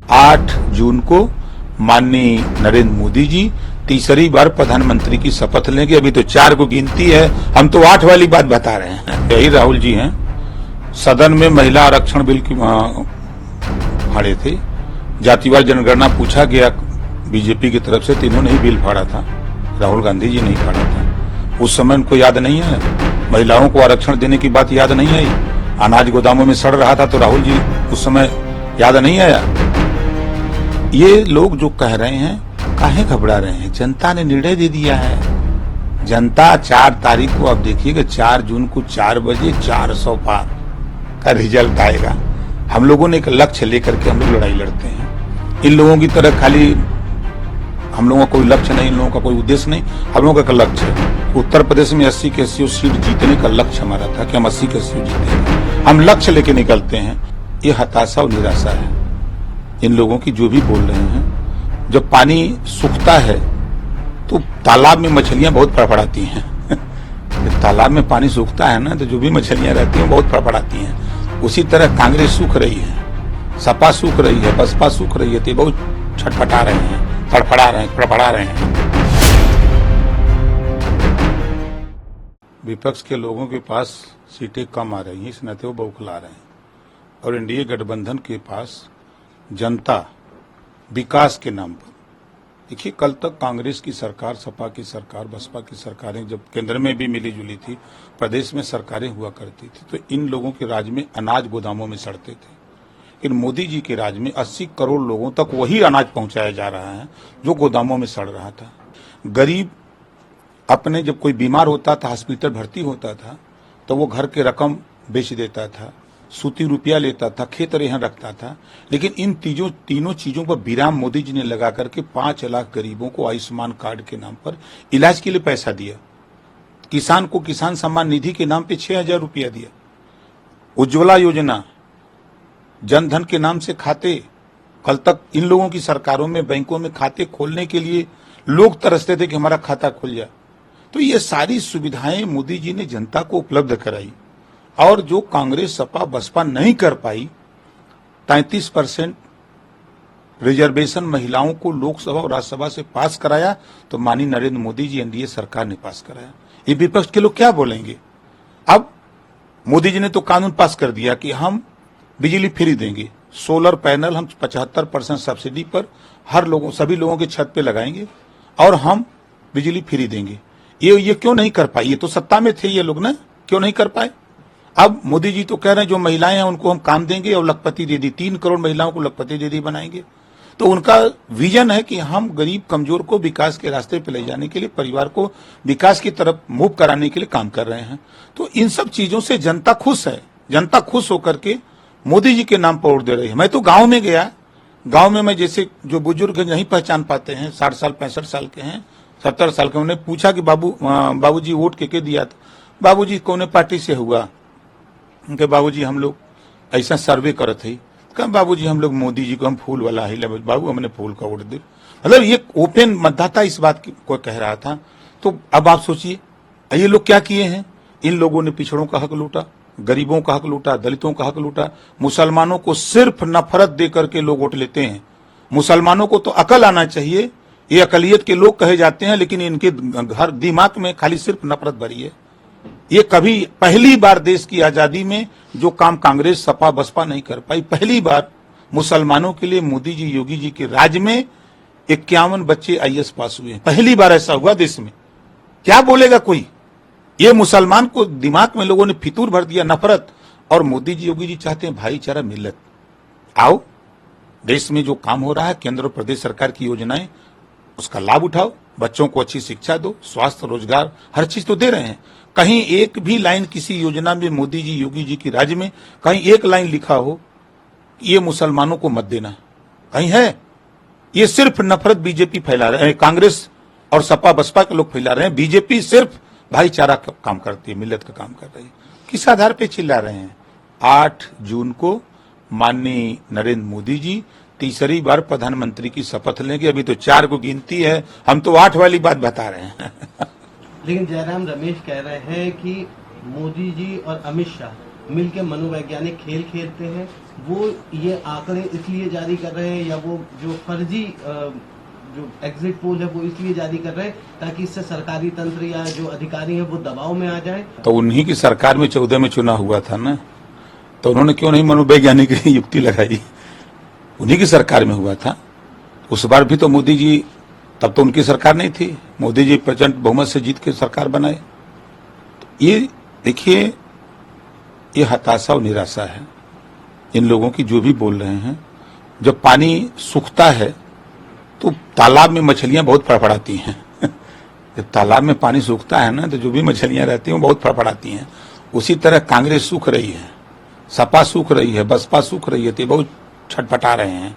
8 जून को माननीय नरेंद्र मोदी जी तीसरी बार प्रधानमंत्री की शपथ लेंगे। अभी तो 4 को गिनती है, हम तो 8 वाली बात बता रहे हैं। यही राहुल जी हैं। सदन में महिला आरक्षण बिल की फाड़े थे, जातिवार जनगणना पूछा गया बीजेपी की तरफ से, तो इन्होंने ही बिल फाड़ा था, राहुल गांधी जी नहीं फाड़ा था। उस समय उनको याद नहीं है, महिलाओं को आरक्षण देने की बात याद नहीं आई। अनाज गोदामों में सड़ रहा था तो राहुल जी उस समय याद नहीं आया। ये लोग जो कह रहे हैं, काहे घबरा रहे हैं? जनता ने निर्णय दे दिया है। जनता 4 तारीख को, अब देखिएगा 4 जून को 4 बजे 400 पार का रिजल्ट आएगा। हम लोगों ने एक लक्ष्य लेकर के हम लोग लड़ाई लड़ते हैं। इन लोगों की तरह खाली हम लोगों का कोई लक्ष्य नहीं, इन लोगों का कोई उद्देश्य नहीं। हम लोगों का लक्ष्य है उत्तर प्रदेश में 80 के 80 सीट जीतने का लक्ष्य हमारा था कि हम 80 के 80 जीतेंगे। हम लक्ष्य लेके निकलते हैं। ये हताशा और निराशा है इन लोगों की जो भी बोल रहे हैं। जब पानी सूखता है तो तालाब में मछलियां बहुत फड़फड़ाती हैं। तालाब में पानी सूखता है ना, तो जो भी मछलियां रहती हैं बहुत फड़फड़ाती हैं। उसी तरह कांग्रेस सूख रही है, सपा सूख रही है, बसपा सूख रही है, तो बहुत छटपटा रहे हैं, फड़फड़ा रहे हैं, फड़फड़ा रहे हैं। विपक्ष के लोगों के पास सीटें कम आ रही हैं, इस नाते वो बौखला रहे हैं। और एनडीए गठबंधन के पास जनता विकास के नाम पर, देखिए कल तक कांग्रेस की सरकार, सपा की सरकार, बसपा की सरकारें जब केंद्र में भी मिली जुली थी, प्रदेश में सरकारें हुआ करती थी, तो इन लोगों के राज में अनाज गोदामों में सड़ते थे। इन मोदी जी के राज में 80 करोड़ लोगों तक वही अनाज पहुंचाया जा रहा है जो गोदामों में सड़ रहा था। गरीब अपने जब कोई बीमार होता था, हॉस्पिटल भर्ती होता था, तो वो घर के रकम बेच देता था, सूती रुपया लेता था, खेत रेहन रखता था। लेकिन इन तीनों चीजों पर विराम मोदी जी ने लगा करके 5 लाख गरीबों को आयुष्मान कार्ड के नाम पर इलाज के लिए पैसा दिया। किसान को किसान सम्मान निधि के नाम पे 6,000 रुपया दिया। उज्ज्वला योजना, जनधन के नाम से खाते, कल तक इन लोगों की सरकारों में बैंकों में खाते खोलने के लिए लोग तरसते थे कि हमारा खाता खुल जाए। तो ये सारी सुविधाएं मोदी जी ने जनता को उपलब्ध कराई। और जो कांग्रेस, सपा, बसपा नहीं कर पाई, 33% रिजर्वेशन महिलाओं को लोकसभा और राज्यसभा से पास कराया, तो माननीय नरेंद्र मोदी जी एनडीए सरकार ने पास कराया। ये विपक्ष के लोग क्या बोलेंगे? अब मोदी जी ने तो कानून पास कर दिया कि हम बिजली फ्री देंगे, सोलर पैनल हम 75% सब्सिडी पर सभी लोगों के छत पे लगाएंगे और हम बिजली फ्री देंगे। ये क्यों नहीं कर पाए? ये तो सत्ता में थे ये लोग ना, क्यों नहीं कर पाए? अब मोदी जी तो कह रहे हैं जो महिलाएं हैं उनको हम काम देंगे और लखपति दे दी, 3 करोड़ महिलाओं को लखपति दे दी बनाएंगे। तो उनका विजन है कि हम गरीब कमजोर को विकास के रास्ते पे ले जाने के लिए, परिवार को विकास की तरफ मूव कराने के लिए काम कर रहे हैं। तो इन सब चीजों से जनता खुश है। जनता खुश होकर के मोदी जी के नाम पर वोट दे रही है। मैं तो गांव में गया, गांव में मैं जैसे जो बुजुर्ग नहीं पहचान पाते हैं, 60 साल 65 साल के हैं, 70 साल के, उन्हें पूछा कि बाबूजी वोट के दिया था? बाबूजी कौन पार्टी से हुआ? उनके बाबूजी हम लोग ऐसा सर्वे करत है। कहा बाबूजी हम लोग मोदी जी को हम फूल वाला ही लगे, बाबू हमने फूल का वोट दे। मतलब ये ओपन मतदाता इस बात को कह रहा था। तो अब आप सोचिए ये लोग क्या किए हैं? इन लोगों ने पिछड़ों का हक लूटा, गरीबों का हक लूटा, दलितों का हक लूटा। मुसलमानों को सिर्फ नफरत दे करके लोग वोट लेते हैं। मुसलमानों को तो अकल आना चाहिए। ये अकलियत के लोग कहे जाते हैं, लेकिन इनके घर दिमाग में खाली सिर्फ नफरत भरी है। ये कभी पहली बार देश की आजादी में जो काम कांग्रेस, सपा, बसपा नहीं कर पाई, पहली बार मुसलमानों के लिए मोदी जी, योगी जी के राज में 51 बच्चे आईएएस पास हुए। पहली बार ऐसा हुआ देश में। क्या बोलेगा कोई? ये मुसलमान को दिमाग में लोगों ने फितूर भर दिया, नफरत। और मोदी जी, योगी जी चाहते हैं भाईचारा, मिलत। आओ, देश में जो काम हो रहा है, केंद्र और प्रदेश सरकार की योजनाएं, उसका लाभ उठाओ। बच्चों को अच्छी शिक्षा दो, स्वास्थ्य, रोजगार, हर चीज तो दे रहे हैं। कहीं एक भी लाइन किसी योजना में मोदी जी, योगी जी की राज्य में कहीं एक लाइन लिखा हो ये मुसलमानों को मत देना, कहीं है? ये सिर्फ नफरत बीजेपी फैला रहे हैं, कांग्रेस और सपा बसपा के लोग फैला रहे हैं। बीजेपी सिर्फ भाईचारा का काम करती है, मिलत का काम कर रही है। किस आधार पे चिल्ला रहे हैं? 8 जून को माननीय नरेंद्र मोदी जी तीसरी बार प्रधानमंत्री की शपथ लेंगे। अभी तो 4 को गिनती है, हम तो 8 वाली बात बता रहे हैं। लेकिन जयराम रमेश कह रहे हैं कि मोदी जी और अमित शाह मिलकर मनोवैज्ञानिक खेल खेलते हैं, वो ये आंकड़े इसलिए जारी कर रहे हैं या वो जो फर्जी जो एग्जिट पोल है वो इसलिए जारी कर रहे हैं ताकि इससे सरकारी तंत्र या जो अधिकारी हैं वो दबाव में आ जाए। तो उन्हीं की सरकार में 14 में चुनाव हुआ था ना, तो उन्होंने क्यों नहीं मनोवैज्ञानिक युक्ति लगाई? उन्हीं की सरकार में हुआ था। उस बार भी तो मोदी जी, तब तो उनकी सरकार नहीं थी, मोदी जी प्रचंड बहुमत से जीत के सरकार बनाए। तो ये देखिए, ये हताशा और निराशा है इन लोगों की, जो भी बोल रहे हैं। जब पानी सूखता है तो तालाब में मछलियां बहुत फड़फड़ाती हैं। जब तालाब में पानी सूखता है ना, तो जो भी मछलियां रहती हैं वो बहुत फड़फड़ाती हैं। उसी तरह कांग्रेस सूख रही है, सपा सूख रही है, बसपा सूख रही है, तो ये बहुत छटपटा रहे हैं।